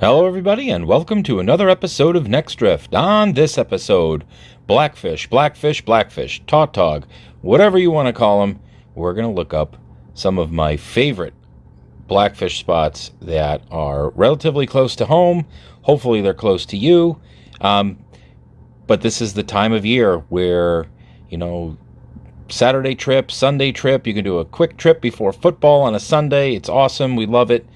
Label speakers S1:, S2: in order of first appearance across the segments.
S1: Hello everybody and welcome to another episode of Next Drift. On this episode, Blackfish, tautog, whatever you want to call them, we're going to look up some of my favorite blackfish spots that are relatively close to home. Hopefully they're close to you. But this is the time of year where, Saturday trip, Sunday trip, you can do a quick trip before football on a Sunday. It's awesome. We love it.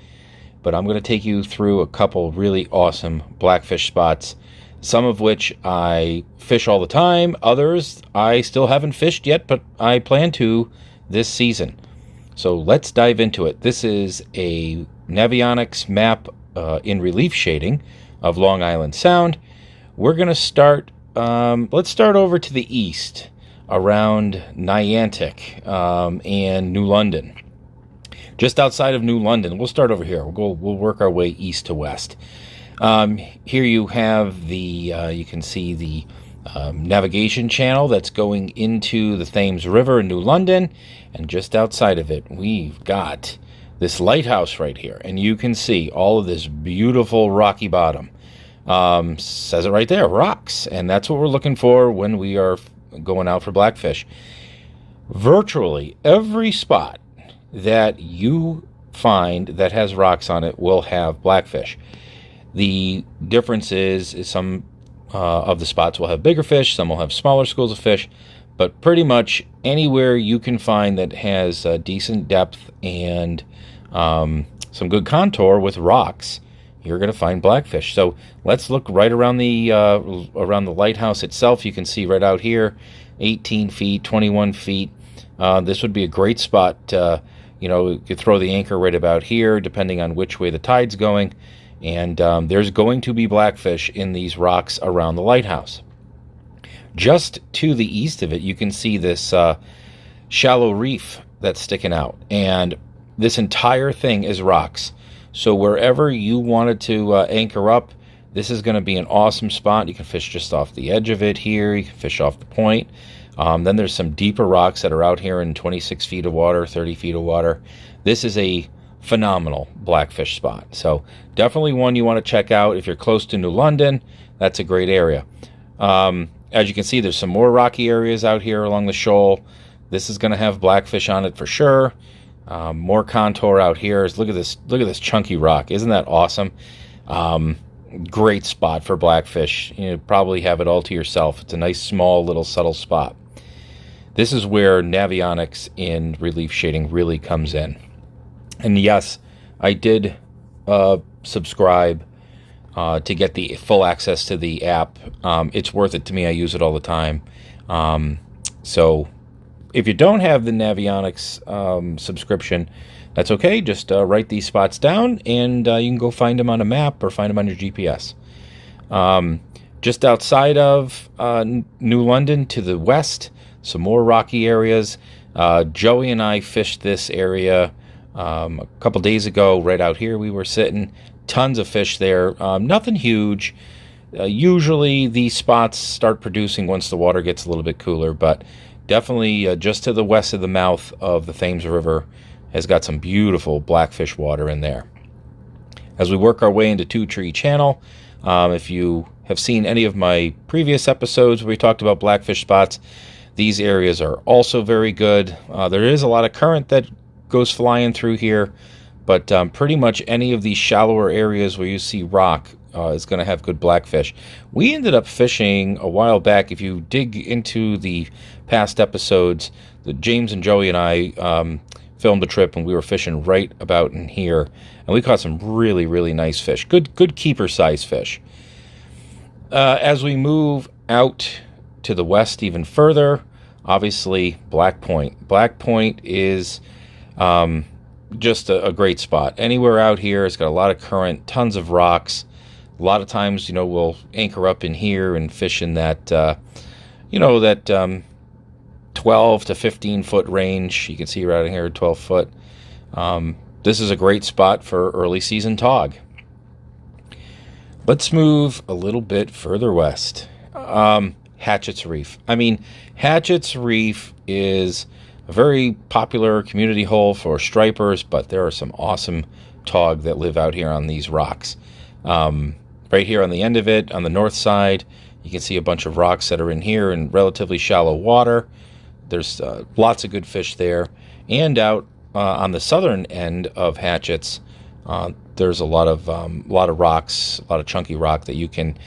S1: But I'm going to take you through a couple really awesome blackfish spots, some of which I fish all the time. Others I still haven't fished yet, but I plan to this season. So let's dive into it. This is a Navionics map in relief shading of Long Island Sound. We're going to start, let's start over to the east around Niantic and New London. Just outside of New London. We'll start over here. We'll work our way east to west. Here you have the, you can see the navigation channel that's going into the Thames River in New London. And just outside of it, we've got this lighthouse right here. And you can see all of this beautiful rocky bottom. Says it right there, rocks. And that's what we're looking for when we are going out for blackfish. Virtually every spot that you find that has rocks on it will have blackfish. The difference is some of the spots will have bigger fish, some will have smaller schools of fish, but pretty much anywhere you can find that has decent depth and some good contour with rocks, you're going to find blackfish. So let's look right around the lighthouse itself. You can see right out here, 18 feet, 21 feet. This would be a great spot. You could throw the anchor right about here, depending on which way the tide's going. And there's going to be blackfish in these rocks around the lighthouse. Just to the east of it, you can see this shallow reef that's sticking out. And this entire thing is rocks. So wherever you wanted to anchor up, this is going to be an awesome spot. You can fish just off the edge of it here. You can fish off the point. Then there's some deeper rocks that are out here in 26 feet of water, 30 feet of water. This is a phenomenal blackfish spot. So definitely one you want to check out. If you're close to New London, that's a great area. As you can see, there's some more rocky areas out here along the shoal. This is going to have blackfish on it for sure. More contour out here. Look at this chunky rock. Isn't that awesome? Great spot for blackfish. You probably have it all to yourself. It's a nice, small, little, subtle spot. This is where Navionics in relief shading really comes in. And yes, I did subscribe to get the full access to the app. It's worth it to me. I use it all the time. So if you don't have the Navionics subscription, that's okay. Just write these spots down, and you can go find them on a map or find them on your GPS. Just outside of New London to the west, some more rocky areas. Joey and I fished this area a couple days ago. Right out here we were sitting. Tons of fish there. Nothing huge. Usually these spots start producing once the water gets a little bit cooler, but definitely just to the west of the mouth of the Thames River has got some beautiful blackfish water in there. As we work our way into Two Tree Channel, if you have seen any of my previous episodes where we talked about blackfish spots, these areas are also very good. There is a lot of current that goes flying through here, but pretty much any of these shallower areas where you see rock is going to have good blackfish. We ended up fishing a while back. If you dig into the past episodes, James and Joey and I filmed a trip and we were fishing right about in here, and we caught some really, really nice fish. Good keeper size fish. As we move out to the west even further, obviously Black Point. Black Point is just a great spot. Anywhere out here, it's got a lot of current, tons of rocks. A lot of times, we'll anchor up in here and fish in that, that 12 to 15 foot range. You can see right in here, 12 foot. This is a great spot for early season tog. Let's move a little bit further west. Hatchett's Reef. Hatchett's Reef is a very popular community hole for stripers, but there are some awesome tog that live out here on these rocks. Right here on the end of it, on the north side, you can see a bunch of rocks that are in here in relatively shallow water. There's lots of good fish there. And out on the southern end of Hatchets, there's a lot of rocks, a lot of chunky rock that you can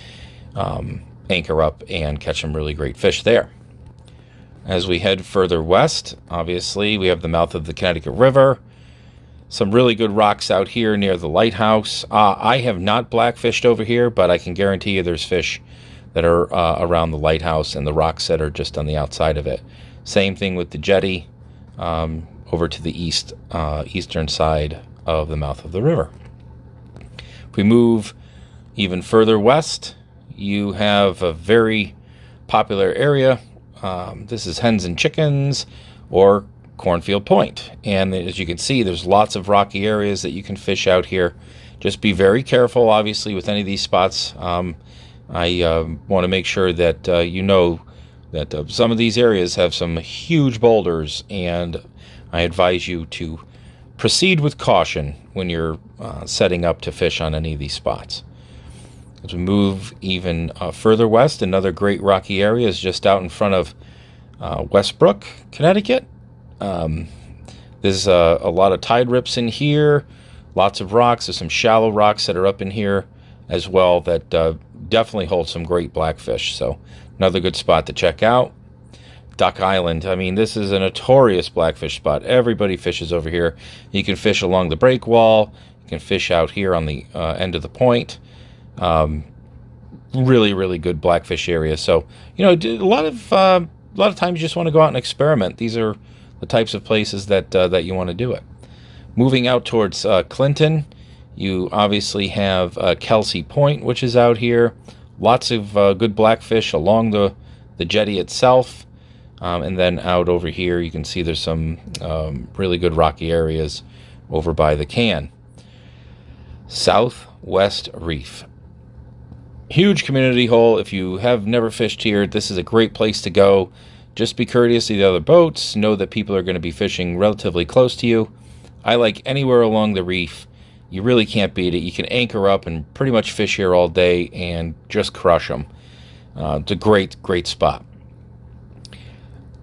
S1: anchor up and catch some really great fish there. As we head further west, obviously, we have the mouth of the Connecticut River. Some really good rocks out here near the lighthouse. I have not blackfished over here, but I can guarantee you there's fish that are around the lighthouse and the rocks that are just on the outside of it. Same thing with the jetty over to the eastern side of the mouth of the river. If we move even further west, you have a very popular area. This is Hens and Chickens, or Cornfield Point. And as you can see, there's lots of rocky areas that you can fish out here. Just be very careful, obviously, with any of these spots. I want to make sure that you know that some of these areas have some huge boulders, and I advise you to proceed with caution when you're setting up to fish on any of these spots. As we move even further west, another great rocky area is just out in front of Westbrook, Connecticut. There's a lot of tide rips in here, lots of rocks. There's some shallow rocks that are up in here as well that definitely hold some great blackfish. So another good spot to check out. Duck Island. I mean, this is a notorious blackfish spot. Everybody fishes over here. You can fish along the break wall. You can fish out here on the end of the point. Really, really good blackfish area. So, you know, a lot of times you just want to go out and experiment. These are the types of places that you want to do it. Moving out towards Clinton, you obviously have Kelsey Point, which is out here. Lots of good blackfish along the jetty itself. And then out over here, you can see there's some really good rocky areas over by the can. Southwest Reef. Huge community hole. If you have never fished here, this is a great place to go. Just be courteous to the other boats. Know that people are going to be fishing relatively close to you. I like anywhere along the reef. You really can't beat it. You can anchor up and pretty much fish here all day and just crush them. It's a great, great spot.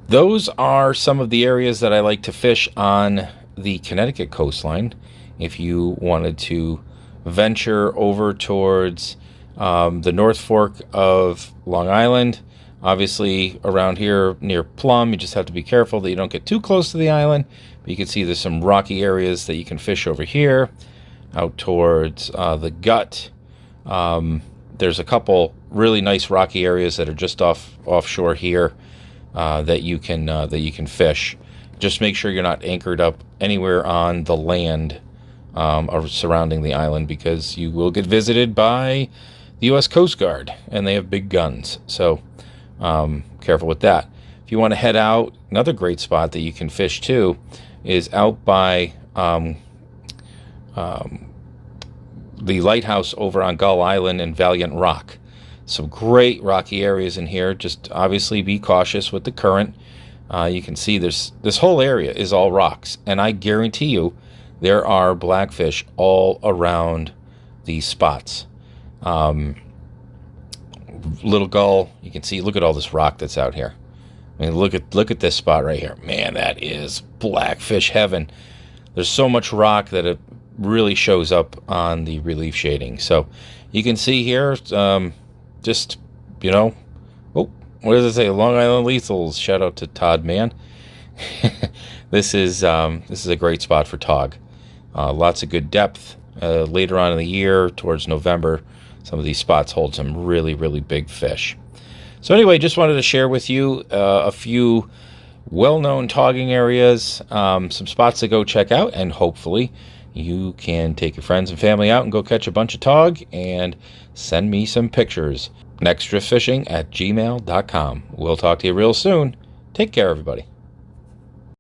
S1: Those are some of the areas that I like to fish on the Connecticut coastline. If you wanted to venture over towards the North Fork of Long Island, obviously around here near Plum, you just have to be careful that you don't get too close to the island. But you can see there's some rocky areas that you can fish over here. Out towards the Gut, there's a couple really nice rocky areas that are just offshore here that you can fish. Just make sure you're not anchored up anywhere on the land surrounding the island, because you will get visited by the U.S. Coast Guard, and they have big guns. So careful with that. If you want to head out, another great spot that you can fish too is out by the lighthouse over on Gull Island and Valiant Rock. Some great rocky areas in here. Just obviously be cautious with the current. You can see this whole area is all rocks, and I guarantee you there are blackfish all around these spots. Little Gull, you can see, look at all this rock that's out here. I mean, look at this spot right here. Man, that is blackfish heaven. There's so much rock that it really shows up on the relief shading. So you can see here, just, you know, oh, what does it say? Long Island Lethals. Shout out to Todd, man. This is a great spot for tog. Lots of good depth. Later on in the year, towards November, some of these spots hold some really, really big fish. So anyway, just wanted to share with you a few well-known togging areas, some spots to go check out, and hopefully you can take your friends and family out and go catch a bunch of tog and send me some pictures. Nextdriftfishing@gmail.com. We'll talk to you real soon. Take care, everybody.